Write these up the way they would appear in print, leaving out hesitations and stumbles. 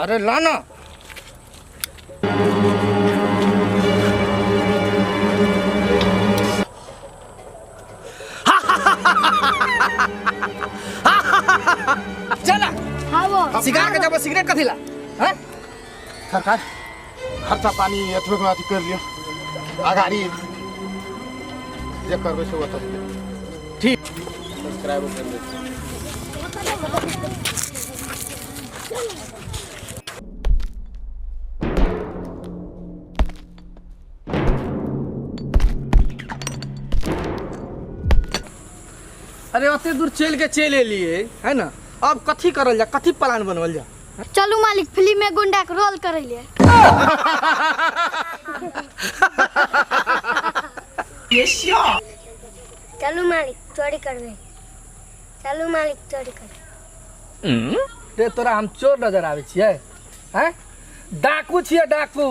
अरे लाना। चला हाँ वो सिगार के जब सिगरेट कथी ला हैं सरकार खर्चा पानी यत्रो माथि कर लियो अगाडि जे करबै से बता ठीक सब्सक्राइब कर दे। अरे अते दूर चल के चले लिए है ना। अब कथी करल जा, कथी प्लान बनवल जा। चलू मालिक फिल्म में गुंडा के रोल करे लिए। चलू मालिक चोरी करबे। चलू मालिक चोरी करबे। रे तोरा हम चोर नजर आवे छियै हैं? डाकू छियै डाकू।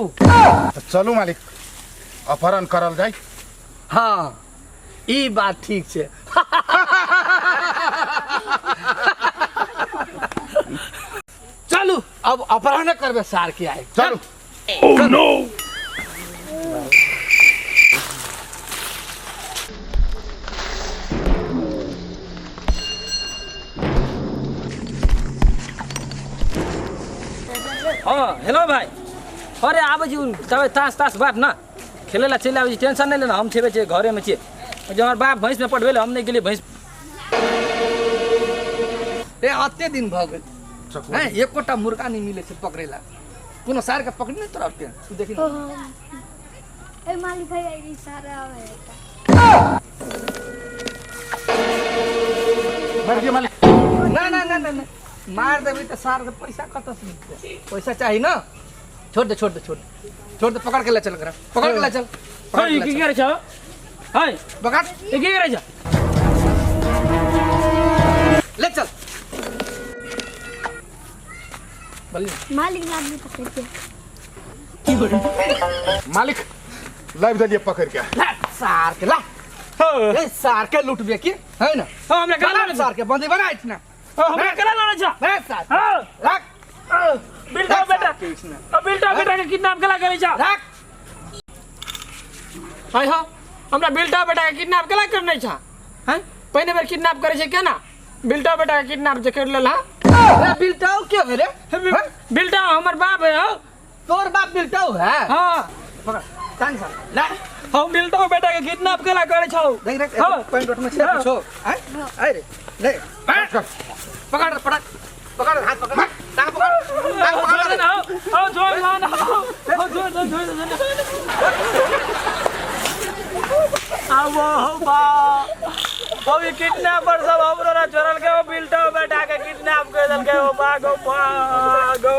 चलू मालिक अपहरण करल जाय। हाँ ई बात ठीक छै। चलू अब अपहरण करबे सार के आए। चलू। Oh no. हाँ हेलो भाई। अरे आबे जी तब तास तास बात ना खेले ला चले आबे, टेंशन नहीं लेना। हम छेबे छे घरे में छे। जो हमार बाप भैंस में पटवेले हम नहीं गेले भैंस। ए अते दिन भ गेल हैं एकोटा मुर्गा नहीं मिले छै पकड़ेला। कोनो सार के पकड़ नहीं तोरा के तू देखी ना। ए मालिक भाई ई सारा आवे। मार दियो मालिक। ना ना ना ना मार देबी तो सार के पैसा कत से मिलते। पैसा चाहिए ना। छोड़ दे छोड़ दे छोड़ दे छोड़ दे। पकड़ के ले चल करा। पकड़ के ले चल। हां ये की करे छ? हां पकड़ ये की करे छ? ले चल। मालिक लादनी पकड़ के। मालिक लाइव दलिए पकड़ के। ला सार के ला। ए सार के लूटबे की है ना। हां हमरा गला सार के बंदी बनाई छ ना। हमरा गला लाना छ। ए सार हां रख। बिल्टा बेटा बिल्टा बेटा के किडनैप कला करे छ। रख। हाय हां हमरा बिल्टा बेटा के किडनैप कला करनै छ। हैं पहिने बेर किडनैप करे छै केना? बिल्टा बेटा के किडनैप जे कर लेला। ए बिल्टाऊ के है रे? बिल्टा हमर बाप है। हो तोर बाप बिल्टाऊ है? हां पकड़ टांग सा ला। हम बिल्टा बेटा के किडनैप कला करे छौ। देख देख पैंट रोट में छे पूछो हैं। ए रे ले पकड़ पकड़ पकड़ पकड़ हाथ पकड़ टांग पकड़ टांग पकड़ ना हो जोर ना हो जोर आओ बा अभी किडनैपर सब हमरो ना चोरल के। वो बिल्टा बेटा के किडनैप कर दल के। वो भागो भागो